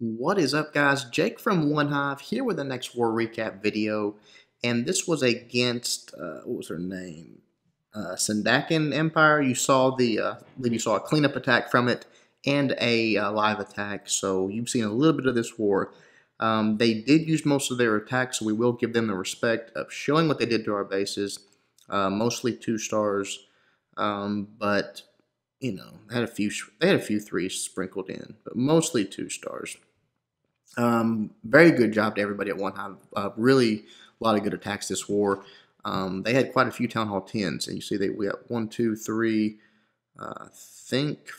What is up, guys? Jake from OneHive here with the next war recap video, and this was against what was her name? Sandakan Empire. You saw I believe you saw a cleanup attack from it and a live attack. So you've seen a little bit of this war. They did use most of their attacks, so we will give them the respect of showing what they did to our bases. Mostly 2 stars, but you know, they had a few 3s sprinkled in, but mostly 2 stars. Very good job to everybody at OneHive. Really a lot of good attacks this war. They had quite a few Town Hall 10s, and you see we got 1, 2, 3, I think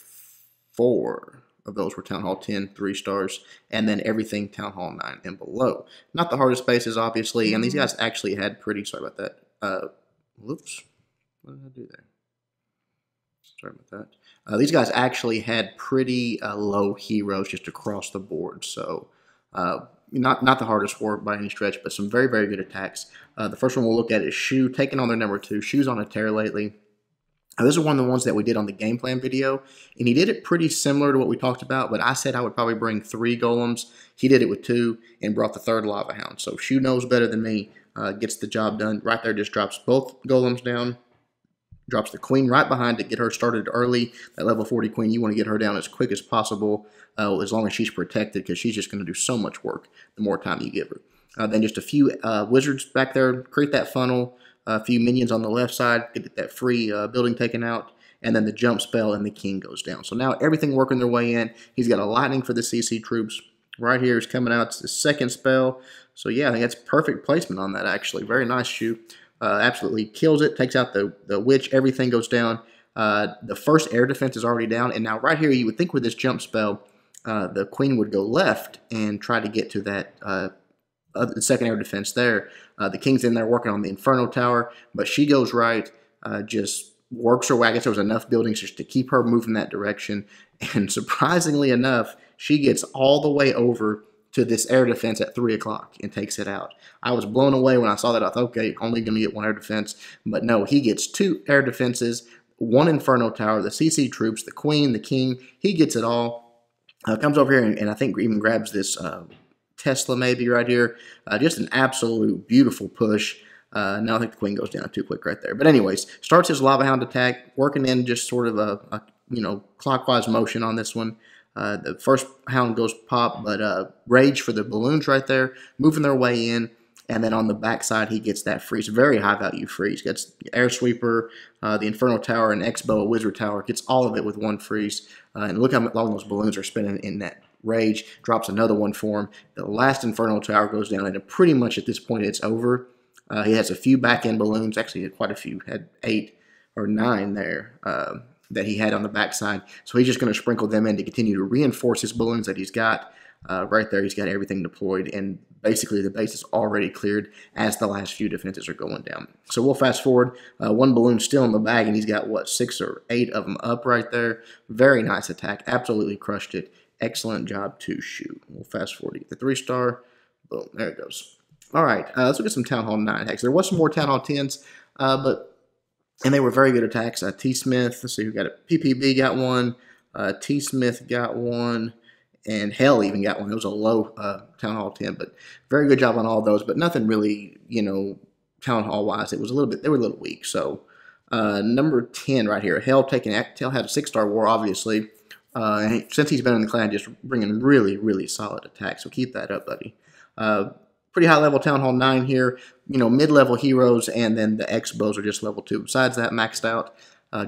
4 of those were Town Hall 10, 3 stars, and then everything Town Hall 9 and below. Not the hardest bases, obviously, and these guys actually had pretty, sorry about that, whoops, what did I do there? Sorry about that. These guys actually had pretty low heroes just across the board, so not the hardest war by any stretch, but some very, very good attacks. The first one we'll look at is Shu, taking on their number 2. Shu's on a tear lately. This is one of the ones that we did on the game plan video, and he did it pretty similar to what we talked about, but I said I would probably bring 3 golems. He did it with 2 and brought the 3rd lava hound, so Shu knows better than me, gets the job done. Right there, just drops both golems down. Drops the queen right behind it, get her started early. That level 40 queen, you want to get her down as quick as possible, as long as she's protected, because she's just going to do so much work the more time you give her. Then just a few wizards back there, create that funnel, a few minions on the left side, get that free building taken out, and then the jump spell and the king goes down. So now everything working their way in. He's got a lightning for the CC troops. Right here is coming out. It's the 2nd spell. So yeah, I think that's perfect placement on that, actually. Very nice shoot. Absolutely kills it, takes out the witch, everything goes down. The first air defense is already down, and now right here you would think with this jump spell, the queen would go left and try to get to that the 2nd air defense there. The king's in there working on the Inferno Tower, but she goes right, just works her way. I guess there was enough buildings just to keep her moving that direction, and surprisingly enough, she gets all the way over to this air defense at 3 o'clock and takes it out. I was blown away when I saw that. I thought, okay, only going to get 1 air defense. But no, he gets 2 air defenses, 1 Inferno Tower, the CC troops, the queen, the king. He gets it all. Comes over here and I think even grabs this Tesla maybe right here. Just an absolute beautiful push. Now I think the queen goes down too quick right there. But anyways, starts his Lava Hound attack, working in just sort of a clockwise motion on this one. The first hound goes pop, but rage for the balloons right there, moving their way in, and then on the backside he gets that freeze, very high value freeze. Gets Air Sweeper, the Inferno Tower, and X-Bow, a Wizard Tower, gets all of it with 1 freeze. And look how long those balloons are spinning in that rage. Drops another 1 for him. The last Inferno Tower goes down, and pretty much at this point it's over. He has a few back-end balloons, actually had quite a few, had 8 or 9 there. That he had on the backside. So he's just going to sprinkle them in to continue to reinforce his balloons that he's got. Right there, he's got everything deployed, and basically the base is already cleared as the last few defenses are going down. So we'll fast forward. 1 balloon still in the bag, and he's got, what, 6 or 8 of them up right there. Very nice attack. Absolutely crushed it. Excellent job to Shu. We'll fast forward to get the 3-star. Boom, there it goes. All right, let's look at some Town Hall 9 attacks. There was some more Town Hall 10s, and they were very good attacks. T-Smith, let's see who got it. PPB got 1. T-Smith got 1. And Hell even got 1. It was a low Town Hall 10, but very good job on all those. But nothing really, Town Hall-wise. It was a little bit, they were a little weak. So number 10 right here. Hell had a 6-star war, obviously. And since he's been in the clan, just bringing really, really solid attacks. So keep that up, buddy. Pretty high level Town Hall 9 here. Mid-level heroes, and then the X-Bows are just level 2. Besides that, maxed out.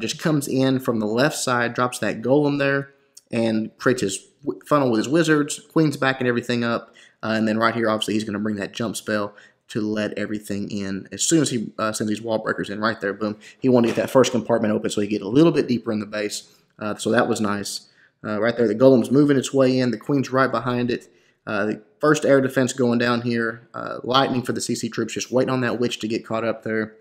Just comes in from the left side, drops that golem there, and creates his funnel with his wizards. Queen's backing everything up. And then right here, obviously, he's going to bring that jump spell to let everything in. As soon as he sends these wall breakers in right there, boom, he wanted to get that first compartment open so he get a little bit deeper in the base. So that was nice. Right there, the golem's moving its way in. The queen's right behind it. The first air defense going down here. Lightning for the CC troops, just waiting on that witch to get caught up there.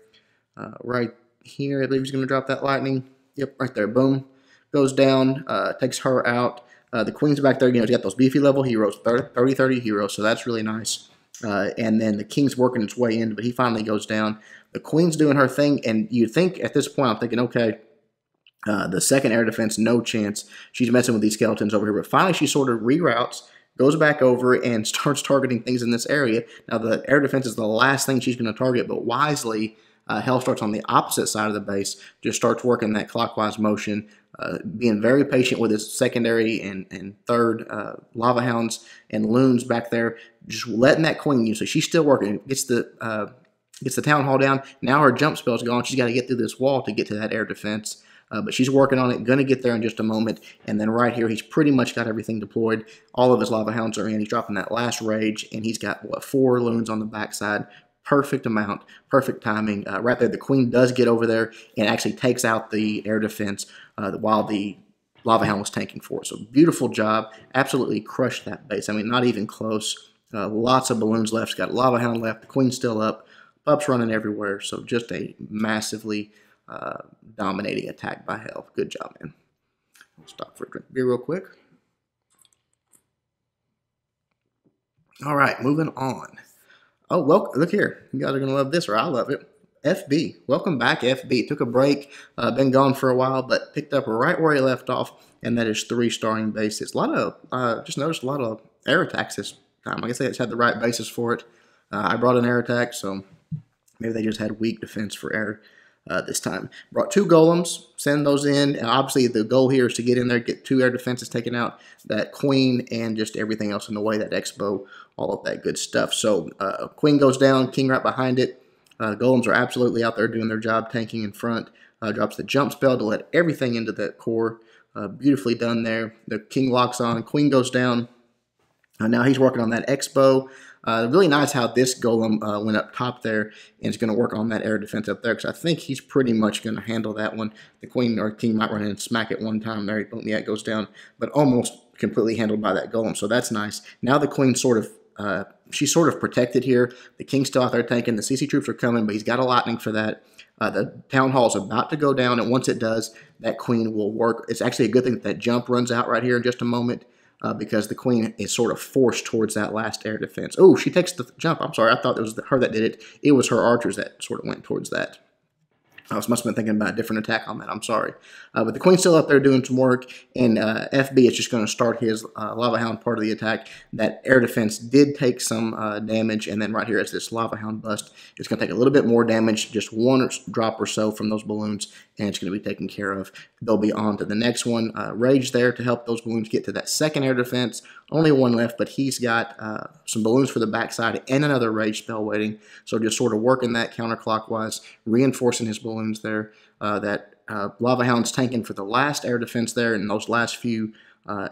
Right here, I believe he's going to drop that lightning. Yep, right there, boom. Goes down, takes her out. The queen's back there, he's got those beefy level heroes, 30 heroes, so that's really nice. And then the king's working its way in, but he finally goes down. The queen's doing her thing, and you think at this point, I'm thinking, okay, the second air defense, no chance. She's messing with these skeletons over here, but finally she sort of reroutes, goes back over and starts targeting things in this area. Now, the air defense is the last thing she's going to target, but wisely, Hell starts on the opposite side of the base, just starts working that clockwise motion, being very patient with his secondary and third Lava Hounds and Loons back there, just letting that queen use. So she's still working. Gets the Town Hall down. Now her jump spell's gone. She's got to get through this wall to get to that air defense. But she's working on it. Going to get there in just a moment. And then right here, he's pretty much got everything deployed. All of his Lava Hounds are in. He's dropping that last Rage, and he's got, what, 4 Loons on the backside. Perfect amount, perfect timing. Right there, the queen does get over there and actually takes out the air defense while the Lava Hound was tanking for it. So beautiful job. Absolutely crushed that base. I mean, not even close. Lots of balloons left. He's got Lava Hound left. The queen's still up. Pups running everywhere. So just a massively dominating attack by Hell. Good job, man. I'll stop for a drink of beer real quick. All right, moving on. Oh, well, look here. You guys are going to love this, or I love it. FB. Welcome back, FB. Took a break, been gone for a while, but picked up right where he left off, and that is 3-starring bases. A lot of, just noticed a lot of air attacks this time. I guess they just had the right basis for it. I brought an air attack, so maybe they just had weak defense for air this time. Brought 2 golems, send those in. And obviously, the goal here is to get in there, get 2 air defenses taken out, that queen, and just everything else in the way, that Expo, all of that good stuff. So queen goes down, king right behind it. Golems are absolutely out there doing their job, tanking in front. Drops the jump spell to let everything into that core. Beautifully done there. The king locks on, queen goes down. Now he's working on that Expo. Really nice how this golem went up top there and is going to work on that air defense up there, because I think he's pretty much going to handle that one. The queen or king might run in and smack it one time there. Yeah, it goes down, but almost completely handled by that golem, so that's nice. Now the queen she's sort of protected here. The king's still out there tanking. The CC troops are coming, but he's got a lightning for that. The Town Hall is about to go down, and once it does, that queen will work. It's actually a good thing that jump runs out right here in just a moment. Because the queen is sort of forced towards that last air defense. Oh, she takes the jump. I'm sorry. I thought it was her that did it. It was her archers that sort of went towards that. I must have been thinking about a different attack on that. I'm sorry. But the queen's still up there doing some work, and FB is just going to start his Lava Hound part of the attack. That air defense did take some damage, and then right here is this Lava Hound bust. It's going to take a little bit more damage, just 1 drop or so from those balloons, and it's going to be taken care of. They'll be on to the next one. Rage there to help those balloons get to that second air defense. Only 1 left, but he's got some balloons for the backside and another Rage spell waiting. So just sort of working that counterclockwise, reinforcing his balloons there. That Lava Hound's tanking for the last air defense there and those last few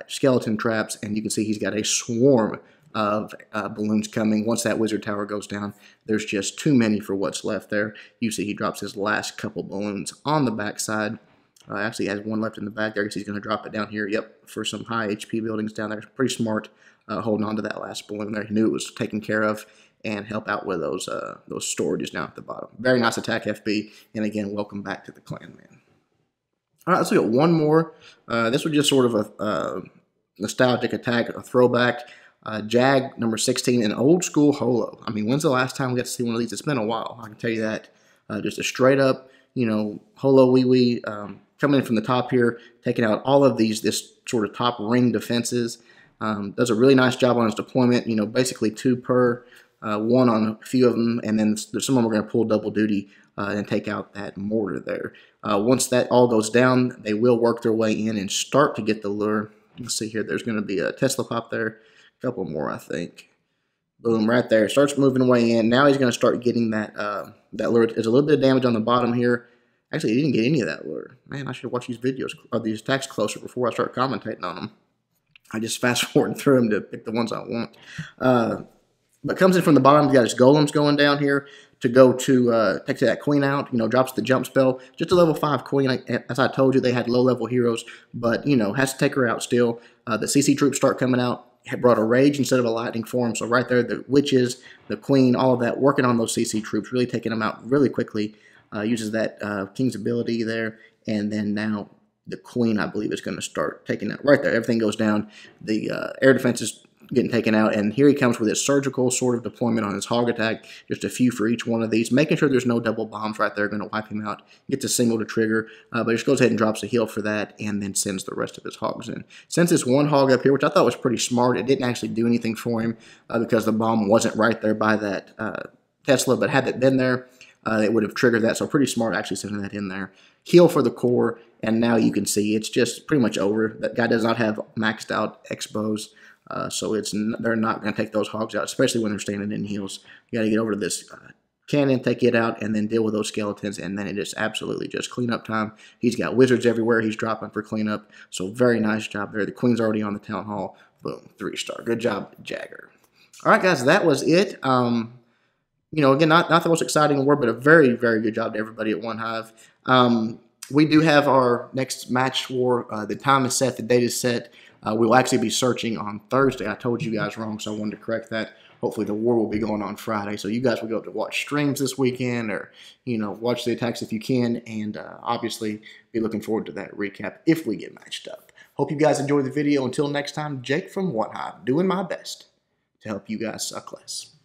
skeleton traps. And you can see he's got a swarm of balloons coming. Once that wizard tower goes down, there's just too many for what's left there. You see he drops his last couple balloons on the backside. Actually has 1 left in the back there. I guess he's going to drop it down here. Yep, for some high HP buildings down there. Pretty smart holding on to that last balloon there. He knew it was taken care of and help out with those storages down at the bottom. Very nice attack, FB. And again, welcome back to the clan, man. All right, let's look at one more. This was just sort of a nostalgic attack, a throwback. Jag number 16, an old school holo. I mean, when's the last time we got to see one of these? It's been a while, I can tell you that. Just a straight up, holo wee coming in from the top here, taking out all of this sort of top ring defenses. Does a really nice job on his deployment. Basically 2 per, 1 on a few of them, and then some of them are going to pull double duty and take out that mortar there. Once that all goes down, they will work their way in and start to get the lure. Let's see here. There's going to be a Tesla pop there. A couple more, I think. Boom, right there. Starts moving way in. Now he's going to start getting that lure. There's a little bit of damage on the bottom here. Actually, he didn't get any of that lure. Man, I should watch these videos of these attacks closer before I start commentating on them. I just fast forward through them to pick the ones I want. But comes in from the bottom. He's got his golems going down here to go to take that queen out. Drops the jump spell. Just a level 5 queen. As I told you, they had low-level heroes, but, has to take her out still. The CC troops start coming out. Had brought a Rage instead of a lightning form. So right there, the witches, the queen, all of that, working on those CC troops, really taking them out really quickly. Uses that king's ability there, and then now the queen, I believe, is going to start taking that right there. Everything goes down. The air defenses getting taken out. And here he comes with his surgical sort of deployment on his hog attack. Just a few for each one of these, making sure there's no double bombs right there going to wipe him out. Gets a single to trigger, but just goes ahead and drops a heal for that, and then sends the rest of his hogs in. Sends this one hog up here, which I thought was pretty smart. It didn't actually do anything for him because the bomb wasn't right there by that Tesla, but had it been there, it would have triggered that. So pretty smart actually sending that in there. Heal for the core, and now you can see it's just pretty much over. That guy does not have maxed out expos, so they're not going to take those hogs out, especially when they're standing in heals. You got to get over to this cannon, take it out, and then deal with those skeletons, and then it is absolutely just cleanup time. He's got wizards everywhere he's dropping for cleanup, so very nice job there. The queen's already on the town hall. Boom, 3-star. Good job, Jagger. All right, guys, that was it. You know, again, not the most exciting war, but a very, very good job to everybody at OneHive. We do have our next match war. The time is set. The date is set. We'll actually be searching on Thursday. I told you guys wrong, so I wanted to correct that. Hopefully the war will be going on Friday, so you guys will go to watch streams this weekend, or, you know, watch the attacks if you can, and obviously be looking forward to that recap if we get matched up. Hope you guys enjoyed the video. Until next time, Jake from OneHive, doing my best to help you guys suck less.